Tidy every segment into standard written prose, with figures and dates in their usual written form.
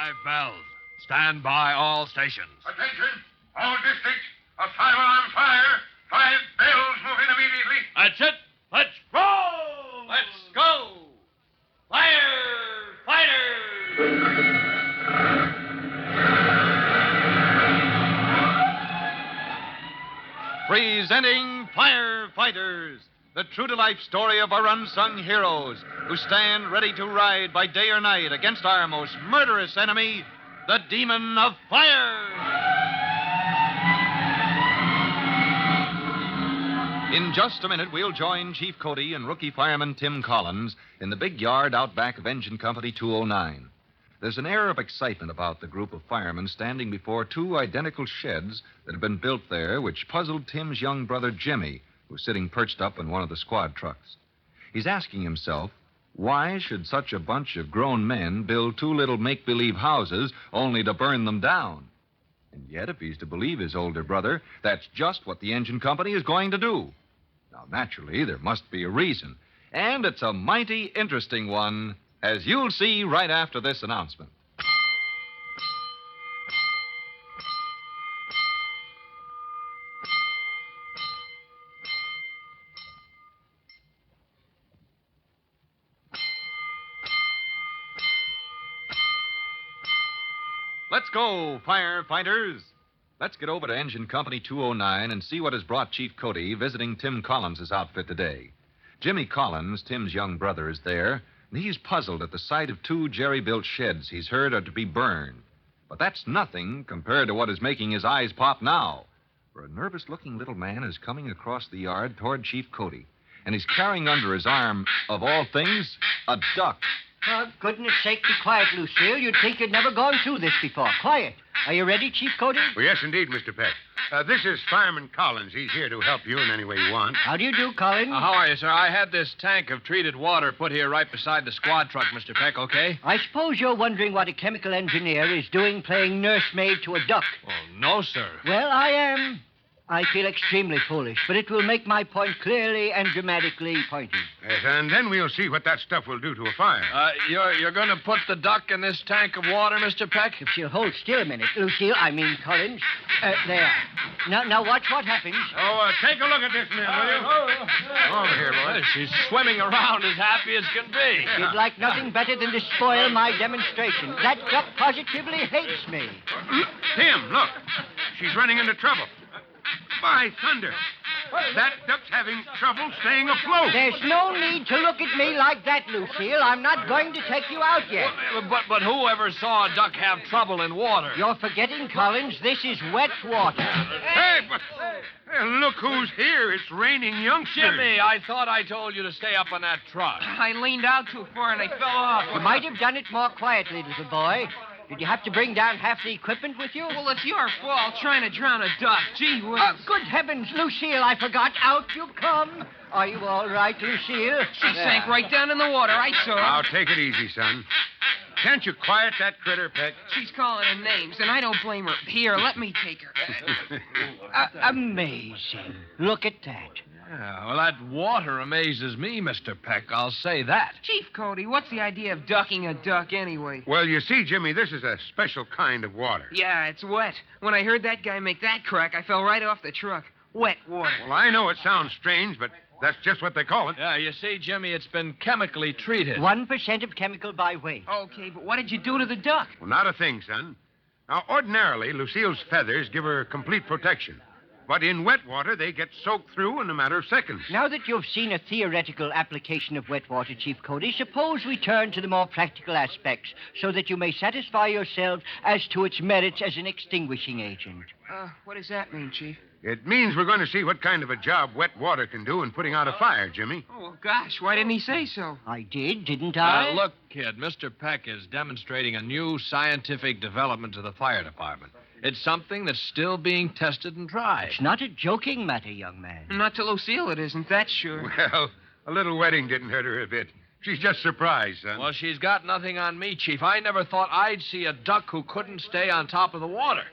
5 bells. Stand by all stations. Attention, all districts. A fire alarm fire. 5 bells moving immediately. That's it. Let's roll. Let's go. Firefighters! Presenting Firefighters, the true-to-life story of our unsung heroes who stand ready to ride by day or night against our most murderous enemy, the demon of fire. In just a minute, we'll join Chief Cody and rookie fireman Tim Collins in the big yard out back of Engine Company 209. There's an air of excitement about the group of firemen standing before 2 identical sheds that have been built there, which puzzled Tim's young brother Jimmy, who's sitting perched up in one of the squad trucks. He's asking himself, why should such a bunch of grown men build 2 little make-believe houses only to burn them down? And yet, if he's to believe his older brother, that's just what the engine company is going to do. Now, naturally, there must be a reason, and it's a mighty interesting one, as you'll see right after this announcement. Let's go, firefighters. Let's get over to Engine Company 209 and see what has brought Chief Cody visiting Tim Collins' outfit today. Jimmy Collins, Tim's young brother, is there, and he's puzzled at the sight of 2 jerry-built sheds he's heard are to be burned. But that's nothing compared to what is making his eyes pop now. For a nervous-looking little man is coming across the yard toward Chief Cody, and he's carrying under his arm, of all things, a duck. For goodness sake, be quiet, Lucille. You'd think you'd never gone through this before. Quiet. Are you ready, Chief Cody? Well, yes, indeed, Mr. Peck. This is Fireman Collins. He's here to help you in any way you want. How do you do, Collins? How are you, sir? I had this tank of treated water put here right beside the squad truck, Mr. Peck, okay? I suppose you're wondering what a chemical engineer is doing playing nursemaid to a duck. Oh, no, sir. Well, I am. I feel extremely foolish, but it will make my point clearly and dramatically pointed. Yes, and then we'll see what that stuff will do to a fire. You're going to put the duck in this tank of water, Mr. Peck? If she'll hold still a minute, Lucille, Collins. There. Now watch what happens. Oh, take a look at this, man, will you? Over here, boy. She's swimming around as happy as can be. You'd like nothing better than to spoil my demonstration. That duck positively hates me. Tim, look. She's running into trouble. By thunder. That duck's having trouble staying afloat. There's no need to look at me like that, Lucille. I'm not going to take you out yet. But whoever saw a duck have trouble in water? You're forgetting, Collins, this is wet water. Hey, but look who's here. It's raining youngsters. Jimmy, I thought I told you to stay up on that truck. I leaned out too far and I fell off. You might have done it more quietly, little boy. Did you have to bring down half the equipment with you? Well, it's your fault trying to drown a duck. Gee whiz. Oh, good heavens, Lucille, I forgot. Out you come. Are you all right, Lucille? She sank right down in the water. I saw her. Now, take it easy, son. Can't you quiet that critter, Peck? She's calling her names, and I don't blame her. Here, let me take her. Amazing. Look at that. Yeah, well, that water amazes me, Mr. Peck. I'll say that. Chief Cody, what's the idea of ducking a duck anyway? Well, you see, Jimmy, this is a special kind of water. Yeah, it's wet. When I heard that guy make that crack, I fell right off the truck. Wet water. Well, I know it sounds strange, but that's just what they call it. Yeah, you see, Jimmy, it's been chemically treated. 1% of chemical by weight. Okay, but what did you do to the duck? Well, not a thing, son. Now, ordinarily, Lucille's feathers give her complete protection. But in wet water, they get soaked through in a matter of seconds. Now that you've seen a theoretical application of wet water, Chief Cody, suppose we turn to the more practical aspects so that you may satisfy yourself as to its merits as an extinguishing agent. What does that mean, Chief? It means we're going to see what kind of a job wet water can do in putting out a fire, Jimmy. Oh, well, gosh, why didn't he say so? I did, didn't I? Look, kid, Mr. Peck is demonstrating a new scientific development to the fire department. It's something that's still being tested and tried. It's not a joking matter, young man. Not to Lucille, it isn't, that's sure. Well, a little wetting didn't hurt her a bit. She's just surprised, son. Well, she's got nothing on me, Chief. I never thought I'd see a duck who couldn't stay on top of the water.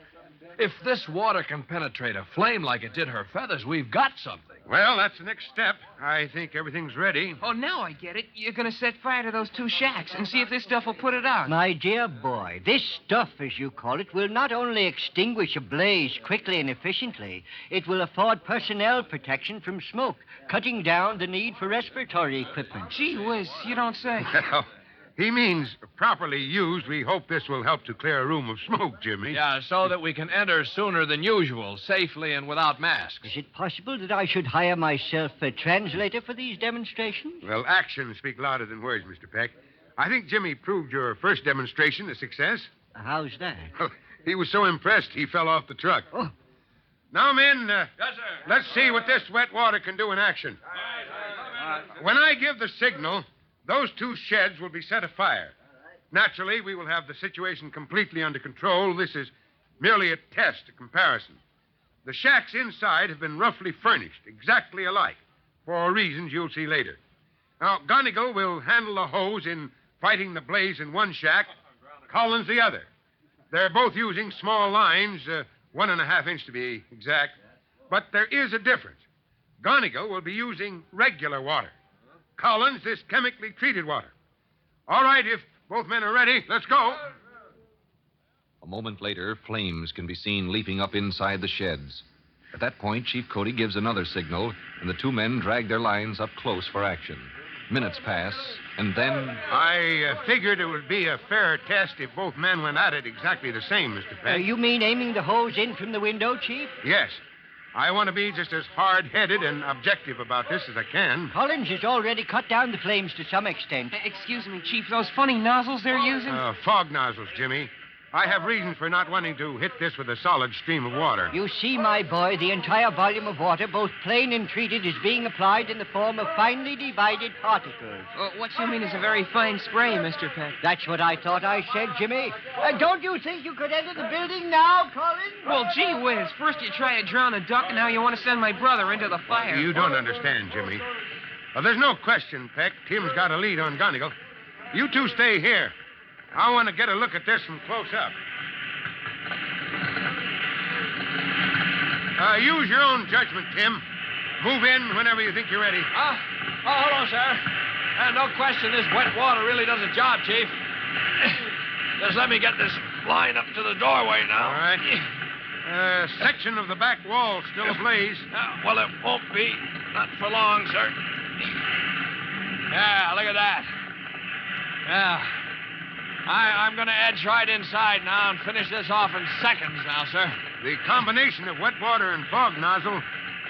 If this water can penetrate a flame like it did her feathers, we've got something. Well, that's the next step. I think everything's ready. Oh, now I get it. You're going to set fire to those 2 shacks and see if this stuff will put it out. My dear boy, this stuff, as you call it, will not only extinguish a blaze quickly and efficiently, it will afford personnel protection from smoke, cutting down the need for respiratory equipment. Gee whiz, you don't say. Well, he means properly used, we hope this will help to clear a room of smoke, Jimmy. Yeah, so that we can enter sooner than usual, safely and without masks. Is it possible that I should hire myself a translator for these demonstrations? Well, actions speak louder than words, Mr. Peck. I think Jimmy proved your first demonstration a success. How's that? He was so impressed he fell off the truck. Oh. Now, men, Yes, sir. let's see what this wet water can do in action. When I give the signal, those 2 sheds will be set afire. Naturally, we will have the situation completely under control. This is merely a test, a comparison. The shacks inside have been roughly furnished, exactly alike, for reasons you'll see later. Now, Gonigal will handle the hose in fighting the blaze in one shack, Collins the other. They're both using small lines, 1.5 inch to be exact. But there is a difference. Gonigal will be using regular water. Collins, this chemically treated water. All right, if both men are ready, let's go. A moment later, flames can be seen leaping up inside the sheds. At that point, Chief Cody gives another signal, and the 2 men drag their lines up close for action. Minutes pass, and then... I figured it would be a fair test if both men went at it exactly the same, Mr. Peck. You mean aiming the hose in from the window, Chief? Yes. I want to be just as hard-headed and objective about this as I can. Collins has already cut down the flames to some extent. Excuse me, Chief, those funny nozzles they're using? Fog nozzles, Jimmy. I have reasons for not wanting to hit this with a solid stream of water. You see, my boy, the entire volume of water, both plain and treated, is being applied in the form of finely divided particles. What you mean is a very fine spray, Mr. Peck. That's what I thought I said, Jimmy. Don't you think you could enter the building now, Collins? Well, gee whiz. First you try to drown a duck, and now you want to send my brother into the fire. You don't understand, Jimmy. Well, there's no question, Peck. Tim's got a lead on Gonigal. You 2 stay here. I want to get a look at this from close up. Use your own judgment, Tim. Move in whenever you think you're ready. Hold on, sir. No question, this wet water really does a job, Chief. Just let me get this line up to the doorway now. All right. Section of the back wall still ablaze. Well, it won't be. Not for long, sir. Yeah, look at that. Yeah. I'm going to edge right inside now and finish this off in seconds now, sir. The combination of wet water and fog nozzle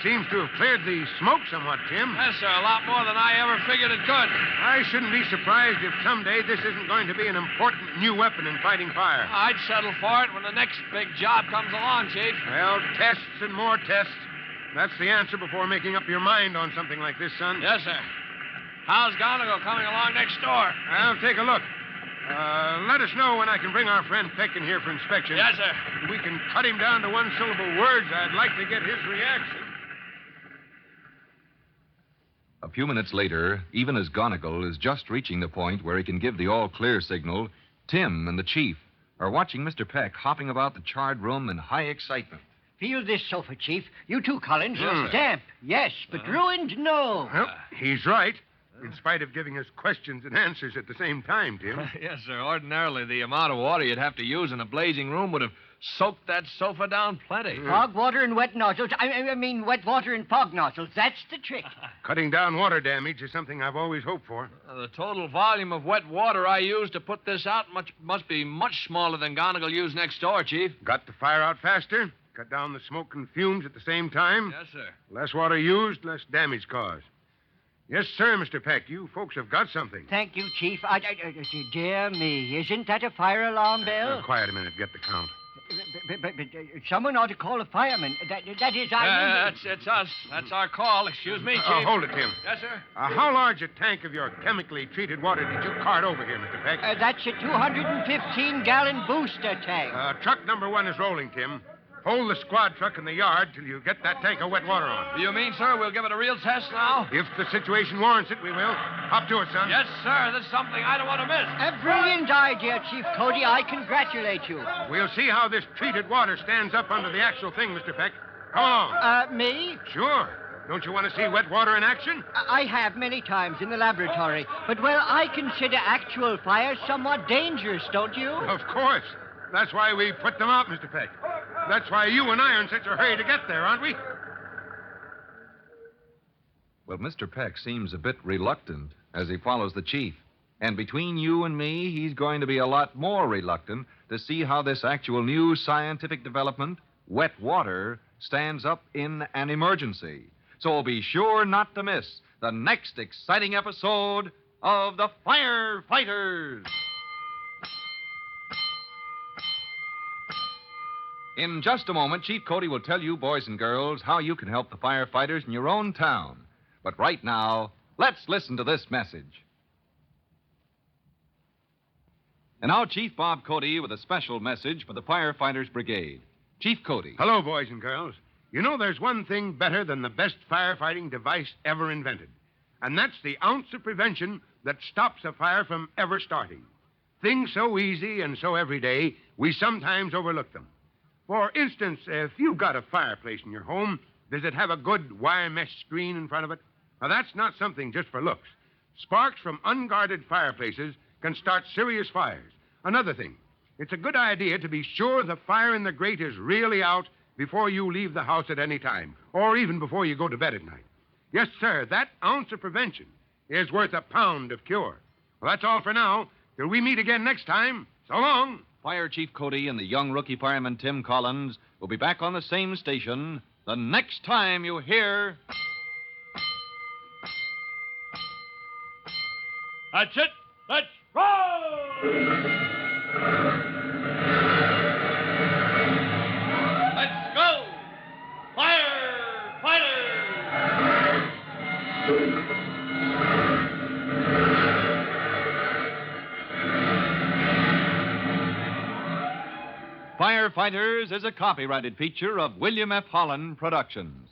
seems to have cleared the smoke somewhat, Tim. Yes, sir, a lot more than I ever figured it could. I shouldn't be surprised if someday this isn't going to be an important new weapon in fighting fire. I'd settle for it when the next big job comes along, Chief. Well, tests and more tests. That's the answer before making up your mind on something like this, son. Yes, sir. How's Gonigal coming along next door? I'll take a look. Let us know when I can bring our friend Peck in here for inspection. Yes, sir. If we can cut him down to 1-syllable words, I'd like to get his reaction. A few minutes later, even as Gonigal is just reaching the point where he can give the all-clear signal, Tim and the Chief are watching Mr. Peck hopping about the charred room in high excitement. Feel this sofa, Chief. You too, Collins. Yes, sir. Damp, yes, but ruined, no. Well, he's right. In spite of giving us questions and answers at the same time, Tim. Yes, sir. Ordinarily, the amount of water you'd have to use in a blazing room would have soaked that sofa down plenty. Fog water and wet nozzles. I mean, wet water and fog nozzles. That's the trick. Cutting down water damage is something I've always hoped for. The total volume of wet water I used to put this out must be much smaller than Gonigal used next door, Chief. Got the fire out faster, cut down the smoke and fumes at the same time. Yes, sir. Less water used, less damage caused. Yes, sir, Mr. Peck. You folks have got something. Thank you, Chief. Dear me, isn't that a fire alarm bell? Quiet a minute. Get the count. But someone ought to call a fireman. That is, I mean... It's us. That's our call. Excuse me, Chief. Hold it, Tim. Yes, sir. How large a tank of your chemically treated water did you cart over here, Mr. Peck? That's a 215-gallon booster tank. Truck number 1 is rolling, Tim. Hold the squad truck in the yard till you get that tank of wet water on. You mean, sir, we'll give it a real test now? If the situation warrants it, we will. Hop to it, son. Yes, sir. This is something I don't want to miss. A brilliant idea, Chief Cody. I congratulate you. We'll see how this treated water stands up under the actual thing, Mr. Peck. Come along. Me? Sure. Don't you want to see wet water in action? I have many times in the laboratory, but, well, I consider actual fires somewhat dangerous, don't you? Of course. That's why we put them out, Mr. Peck. That's why you and I are in such a hurry to get there, aren't we? Well, Mr. Peck seems a bit reluctant as he follows the chief. And between you and me, he's going to be a lot more reluctant to see how this actual new scientific development, wet water, stands up in an emergency. So be sure not to miss the next exciting episode of the Firefighters. In just a moment, Chief Cody will tell you, boys and girls, how you can help the firefighters in your own town. But right now, let's listen to this message. And now, Chief Bob Cody with a special message for the Firefighters Brigade. Chief Cody. Hello, boys and girls. You know, there's one thing better than the best firefighting device ever invented, and that's the ounce of prevention that stops a fire from ever starting. Things so easy and so everyday, we sometimes overlook them. For instance, if you've got a fireplace in your home, does it have a good wire mesh screen in front of it? Now, that's not something just for looks. Sparks from unguarded fireplaces can start serious fires. Another thing, it's a good idea to be sure the fire in the grate is really out before you leave the house at any time, or even before you go to bed at night. Yes, sir, that ounce of prevention is worth a pound of cure. Well, that's all for now. Till we meet again next time, so long. Fire Chief Cody and the young rookie fireman Tim Collins will be back on the same station the next time you hear... That's it. Let's roll! Let's go! Firefighters! Firefighters is a copyrighted feature of William F. Holland Productions.